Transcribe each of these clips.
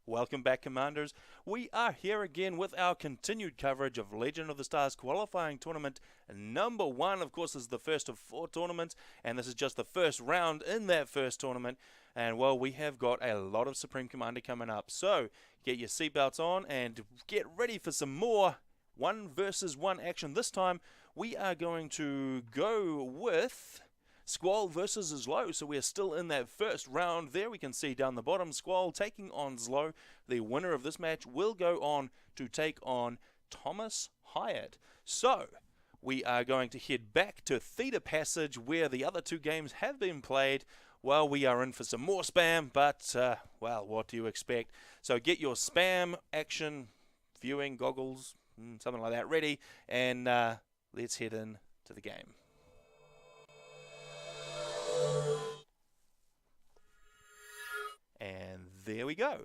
Welcome back, Commanders. We are here again with our continued coverage of Legend of the Stars qualifying tournament. Number 1, of course, is the first of 4 tournaments, and this is just the first round in that first tournament. And, well, we have got a lot of Supreme Commander coming up. So, get your seatbelts on and get ready for some more 1 versus 1 action. This time, we are going to go with Skwoll versus ZLO, so we're still in that first round there. We can see down the bottom, Skwoll taking on ZLO. The winner of this match will go on to take on Thomas Hyatt. So, we are going to head back to Theta Passage where the other 2 games have been played. Well, we are in for some more spam, but, well, what do you expect? So get your spam action viewing goggles, something like that, ready, and let's head in to the game. And there we go.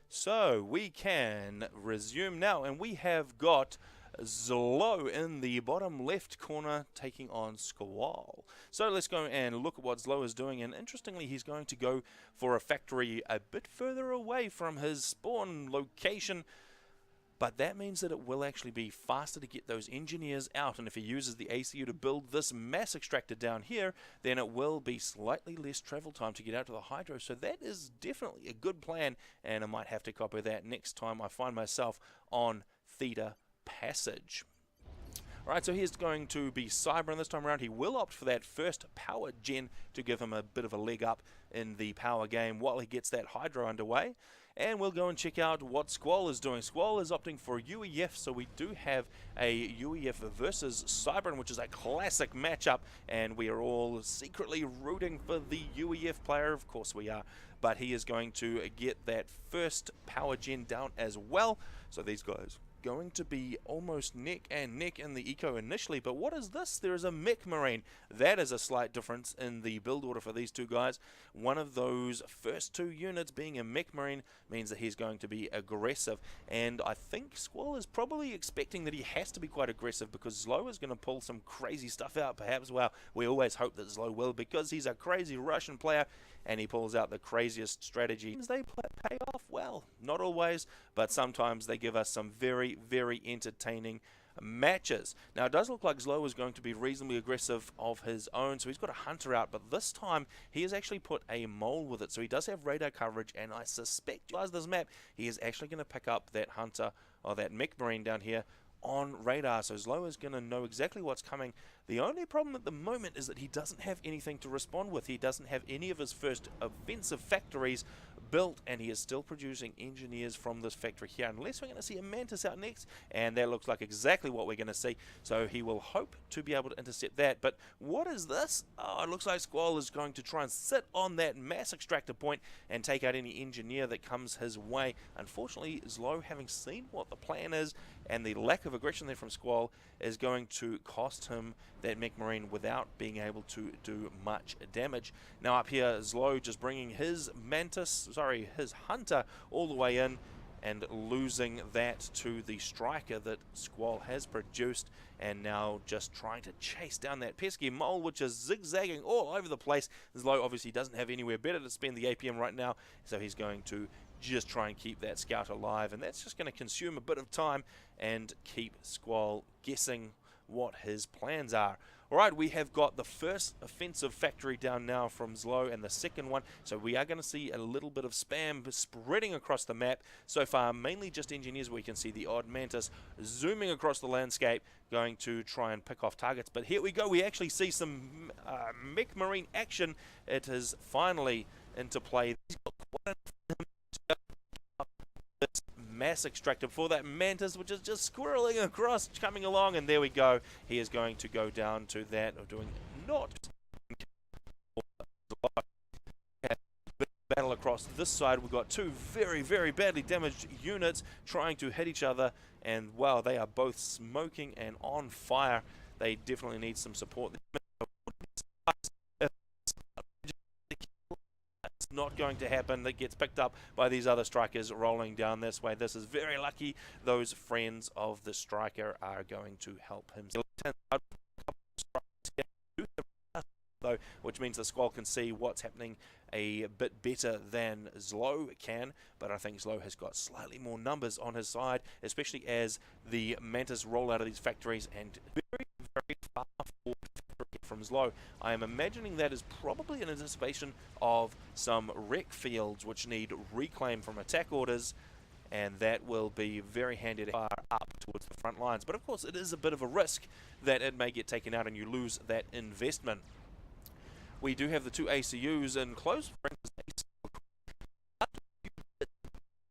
So we can resume now, and we have got ZLO in the bottom left corner taking on Skwoll. So let's go and look at what ZLO is doing, and interestingly he's going to go for a factory a bit further away from his spawn location. But that means that it will actually be faster to get those engineers out, and if he uses the ACU to build this mass extractor down here, then it will be slightly less travel time to get out to the hydro. So that is definitely a good plan, and I might have to copy that next time I find myself on Theta Passage. Alright, so he's going to be Cybern this time around. He will opt for that first power gen to give him a bit of a leg up in the power game while he gets that hydro underway. And we'll go and check out what Skwoll is doing. Skwoll is opting for UEF, so we do have a UEF versus Cybern, which is a classic matchup, and we are all secretly rooting for the UEF player. Of course we are, but he is going to get that first power gen down as well. So these guys going to be almost neck and neck in the eco initially, but what is this? There is a mech marine. That is a slight difference in the build order for these 2 guys. One of those first 2 units being a mech marine means that he's going to be aggressive, and I think Skwoll is probably expecting that he has to be quite aggressive because ZLO is going to pull some crazy stuff out perhaps. Well, we always hope that ZLO will, because he's a crazy Russian player and he pulls out the craziest strategies. They pay off well, not always, but sometimes they give us some very, very entertaining matches. Now it does look like ZLO is going to be reasonably aggressive of his own, so he's got a hunter out, but this time he has actually put a mole with it, so he does have radar coverage, and I suspect as this map he is actually going to pick up that hunter or that mech marine down here on radar, so ZLO is going to know exactly what's coming. The only problem at the moment is that he doesn't have anything to respond with. He doesn't have any of his first offensive factories built, and he is still producing engineers from this factory here, unless we're going to see a Mantis out next, and that looks like exactly what we're going to see. So he will hope to be able to intercept that. But what is this? Oh, it looks like Skwoll is going to try and sit on that mass extractor point and take out any engineer that comes his way. Unfortunately, ZLO, having seen what the plan is and the lack of aggression there from Skwoll, is going to cost him that mech marine without being able to do much damage. Now up here, ZLO just bringing his his hunter all the way in and losing that to the striker that Skwoll has produced, and now just trying to chase down that pesky mole, which is zigzagging all over the place. ZLO obviously doesn't have anywhere better to spend the APM right now, so he's going to just try and keep that scout alive, and that's just going to consume a bit of time and keep Skwoll guessing what his plans are. Alright, we have got the first offensive factory down now from ZLO and the second one, so we are going to see a little bit of spam spreading across the map. So far, mainly just engineers. We can see the odd Mantis zooming across the landscape, going to try and pick off targets. But here we go, we actually see some mech marine action. It is finally into play. He's got quite this mass extractor for that Mantis, which is just squirreling across, coming along, and there we go. He is going to go down to that, or doing not battle across this side. We've got 2 very, very badly damaged units trying to hit each other, and wow, they are both smoking and on fire. They definitely need some support. Not going to happen. That gets picked up by these other strikers rolling down this way. This is very lucky. Those friends of the striker are going to help him. though, which means the Skwoll can see what's happening a bit better than ZLO can, but I think ZLO has got slightly more numbers on his side, especially as the Mantis roll out of these factories and very, very far forward from ZLO. I am imagining that is probably in anticipation of some wreck fields which need reclaim from attack orders, and that will be very handy to far up towards the front lines. But of course it is a bit of a risk that it may get taken out and you lose that investment. We do have the two ACUs in close range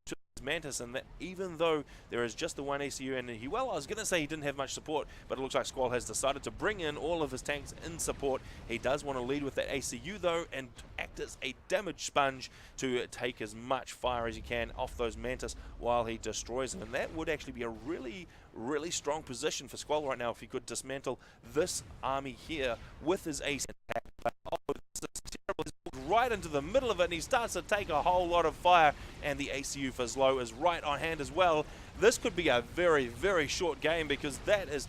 to Mantis, and that even though there is just the one ACU, and I was going to say he didn't have much support, but it looks like Skwoll has decided to bring in all of his tanks in support. He does want to lead with that ACU though, and act as a damage sponge to take as much fire as he can off those Mantis while he destroys them, and that would actually be a really, really strong position for Skwoll right now if he could dismantle this army here with his AC attack. But oh, this is terrible. He's right into the middle of it, and he starts to take a whole lot of fire, and the ACU for ZLO is right on hand as well. This could be a very, very short game because that is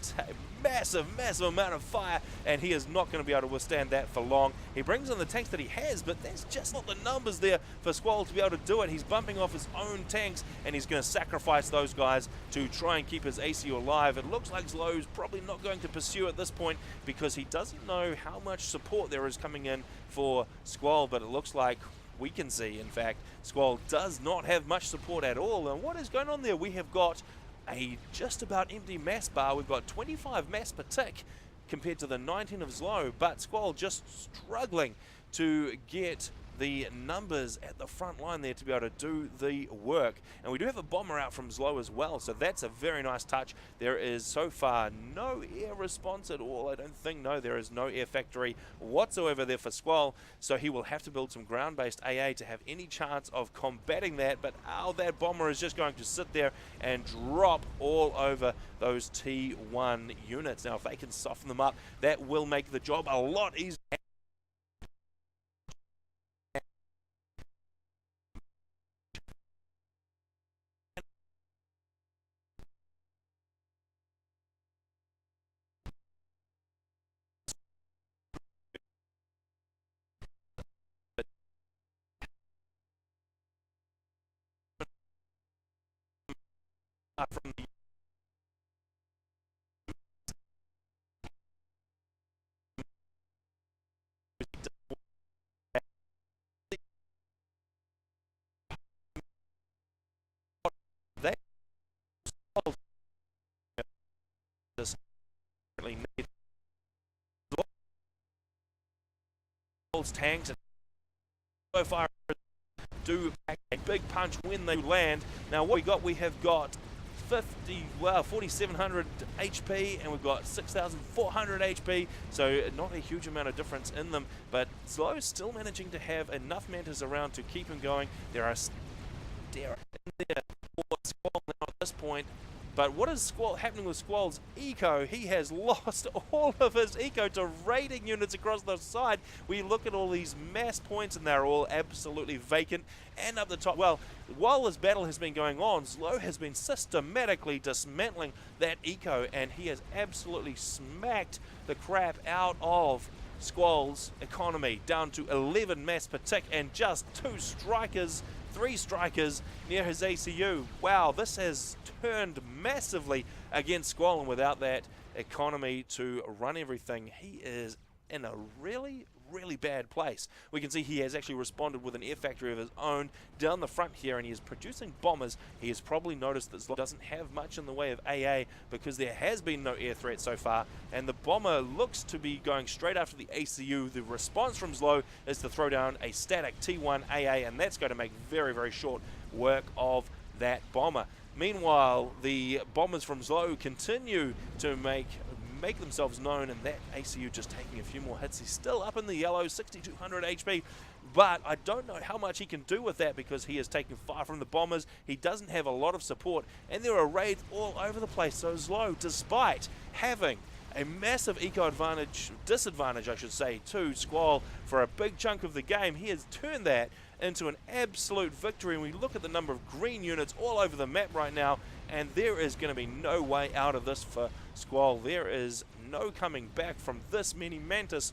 massive, massive amount of fire, and he is not going to be able to withstand that for long. He brings in the tanks that he has, but there's just not the numbers there for Skwoll to be able to do it. He's bumping off his own tanks, and he's going to sacrifice those guys to try and keep his ACU alive. It looks like ZLO's probably not going to pursue at this point because he doesn't know how much support there is coming in for Skwoll, but it looks like we can see, in fact, Skwoll does not have much support at all. And what is going on there? We have got a just about empty mass bar. We've got 25 mass per tick compared to the 19 of ZLO, but Skwoll just struggling to get the numbers at the front line there to be able to do the work. And we do have a bomber out from ZLO as well, so that's a very nice touch. There is so far no air response at all, I don't think. No, there is no air factory whatsoever there for Skwoll, so he will have to build some ground-based AA to have any chance of combating that. But that bomber is just going to sit there and drop all over those T1 units. Now if they can soften them up, that will make the job a lot easier. From the tanks and so far do pack a big punch when they land. Now what we have got 4,700 HP, and we've got 6,400 HP, so not a huge amount of difference in them, but ZLO is still managing to have enough Mantis around to keep him going. There are in there for Skwoll now at this point. But what is happening with Skwoll's eco? He has lost all of his eco to raiding units across the side. We look at all these mass points and they're all absolutely vacant. And up the top, well, while this battle has been going on, ZLO has been systematically dismantling that eco, and he has absolutely smacked the crap out of Skwoll's economy down to 11 mass per tick and just 3 strikers near his ACU. Wow, this has turned massively against Skwoll, and without that economy to run everything, he is in a really, really bad place. We can see he has actually responded with an air factory of his own down the front here, and he is producing bombers. He has probably noticed that ZLO doesn't have much in the way of AA because there has been no air threat so far, and the bomber looks to be going straight after the ACU. The response from ZLO is to throw down a static T1 AA, and that's going to make very, very short work of that bomber. Meanwhile, the bombers from ZLO continue to make themselves known, and that ACU just taking a few more hits. He's still up in the yellow, 6,200 HP, but I don't know how much he can do with that because he is taking fire from the bombers. He doesn't have a lot of support, and there are raids all over the place. So ZLO, despite having a massive eco disadvantage, I should say, to Skwoll for a big chunk of the game, he has turned that into an absolute victory. And we look at the number of green units all over the map right now, and there is going to be no way out of this for Skwoll. There is no coming back from this many Mantis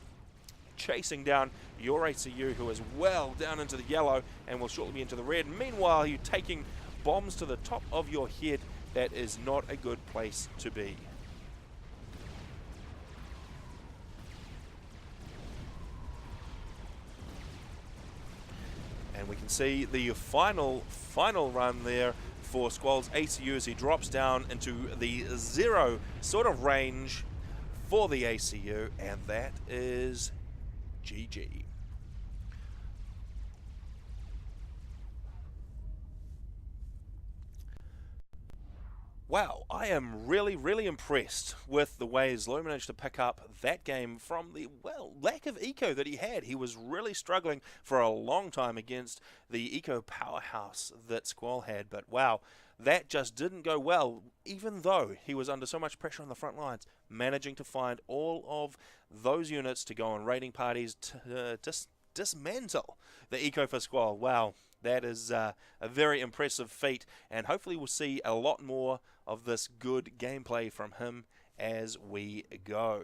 chasing down your ACU, who is well down into the yellow and will shortly be into the red. Meanwhile, you're taking bombs to the top of your head. That is not a good place to be. And we can see the final run there for Skwoll's ACU as he drops down into the 0 sort of range for the ACU, and that is GG. Wow, I am really impressed with the way ZLO managed to pick up that game from the, well, lack of eco that he had. He was really struggling for a long time against the eco powerhouse that Skwoll had, but wow, that just didn't go well, even though he was under so much pressure on the front lines, managing to find all of those units to go on raiding parties to dismantle the eco for Skwoll. Wow. That is a very impressive feat, and hopefully we'll see a lot more of this good gameplay from him as we go.